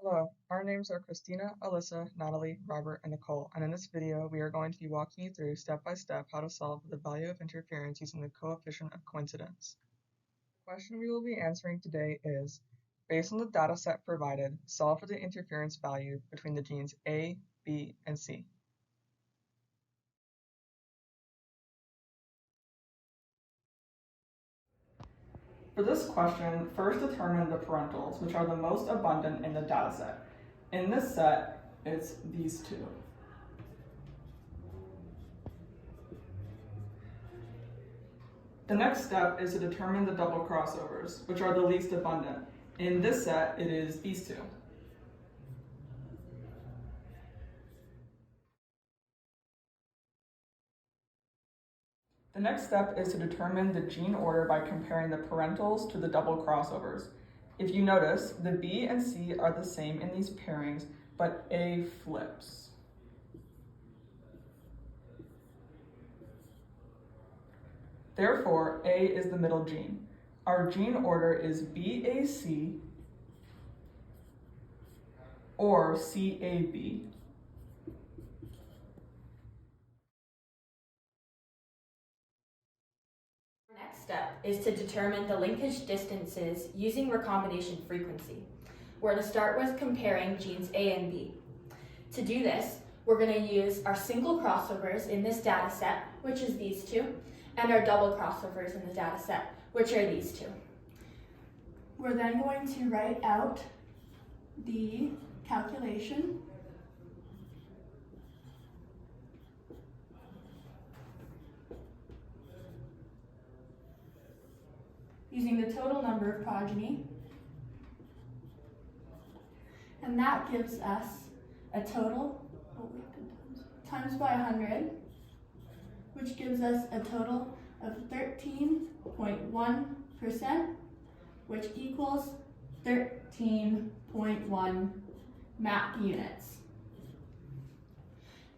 Hello, our names are Christina, Alyssa, Natalie, Robert, and Nicole, and in this video we are going to be walking you through step by step how to solve the value of interference using the coefficient of coincidence. The question we will be answering today is, based on the data set provided, solve for the interference value between the genes A, B, and C. For this question, first determine the parentals, which are the most abundant in the dataset. In this set, it's these two. The next step is to determine the double crossovers, which are the least abundant. In this set, it is these two. The next step is to determine the gene order by comparing the parentals to the double crossovers. If you notice, the B and C are the same in these pairings, but A flips. Therefore, A is the middle gene. Our gene order is BAC or CAB. Next step is to determine the linkage distances using recombination frequency. We're going to start with comparing genes A and B. To do this, we're going to use our single crossovers in this data set, which is these two, and our double crossovers in the data set, which are these two. We're then going to write out the calculation. Using the total number of progeny. And that gives us a total, times by 100, which gives us a total of 13.1%, which equals 13.1 map units.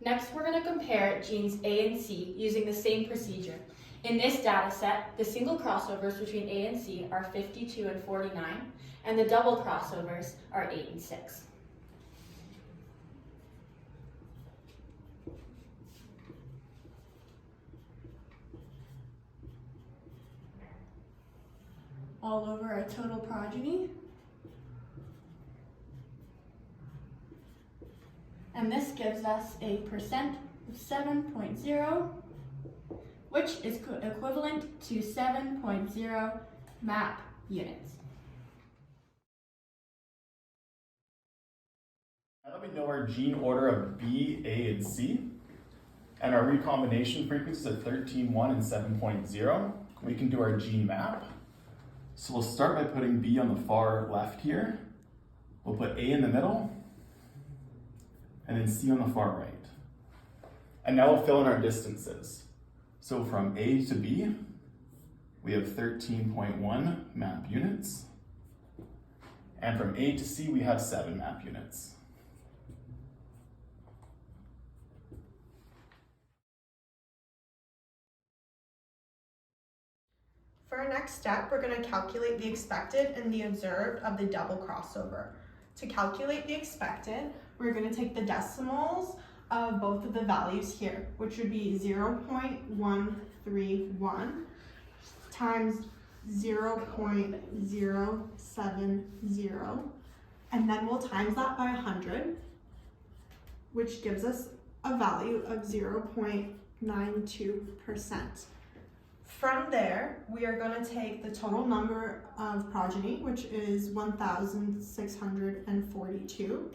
Next, we're going to compare genes A and C using the same procedure. In this data set, the single crossovers between A and C are 52 and 49, and the double crossovers are 8 and 6. All over our total progeny. And this gives us a percent of 7.0, which is equivalent to 7.0 map units. Now that we know our gene order of B, A, and C, and our recombination frequencies of 13.1 and 7.0, we can do our gene map. So we'll start by putting B on the far left here. We'll put A in the middle, and then C on the far right. And now we'll fill in our distances. So from A to B, we have 13.1 map units. And from A to C, we have 7 map units. For our next step, we're going to calculate the expected and the observed of the double crossover. To calculate the expected, we're going to take the decimals of both of the values here, which would be 0.131 times 0.070, and then we'll times that by 100, which gives us a value of 0.92%. From there, we are going to take the total number of progeny, which is 1,642,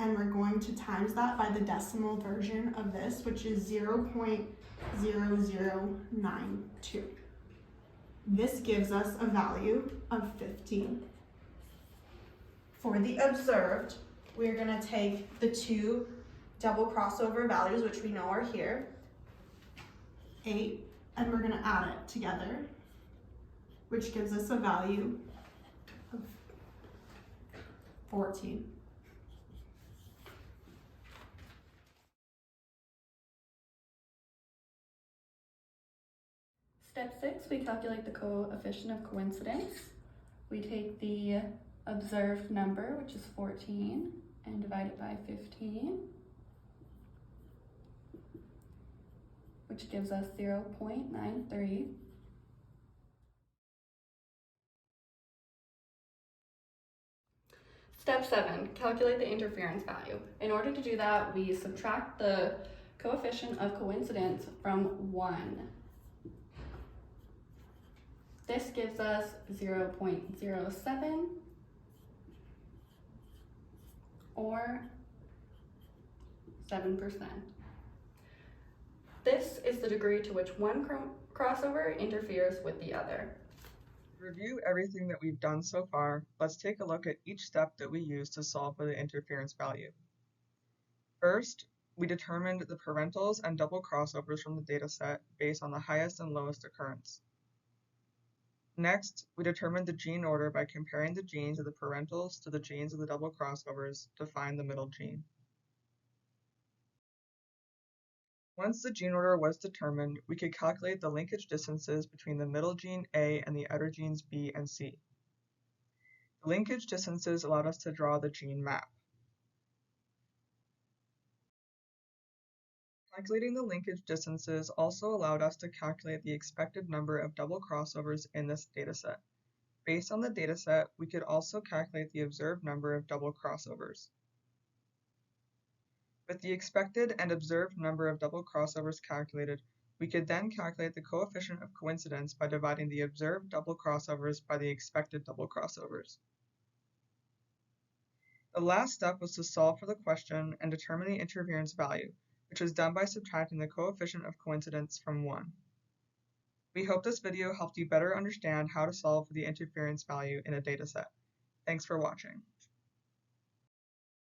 and we're going to times that by the decimal version of this, which is 0.0092. This gives us a value of 15. For the observed, we're going to take the two double crossover values, which we know are here, 8, and we're going to add it together, which gives us a value of 14. Step 6, we calculate the coefficient of coincidence. We take the observed number, which is 14, and divide it by 15, which gives us 0.93. Step 7, calculate the interference value. In order to do that, we subtract the coefficient of coincidence from 1. This gives us 0.07 or 7%. This is the degree to which one crossover interferes with the other. To review everything that we've done so far, let's take a look at each step that we used to solve for the interference value. First, we determined the parentals and double crossovers from the dataset based on the highest and lowest occurrence. Next, we determined the gene order by comparing the genes of the parentals to the genes of the double crossovers to find the middle gene. Once the gene order was determined, we could calculate the linkage distances between the middle gene A and the outer genes B and C. The linkage distances allowed us to draw the gene map. Calculating the linkage distances also allowed us to calculate the expected number of double crossovers in this dataset. Based on the dataset, we could also calculate the observed number of double crossovers. With the expected and observed number of double crossovers calculated, we could then calculate the coefficient of coincidence by dividing the observed double crossovers by the expected double crossovers. The last step was to solve for the question and determine the interference value, which was done by subtracting the coefficient of coincidence from 1. We hope this video helped you better understand how to solve for the interference value in a dataset. Thanks for watching.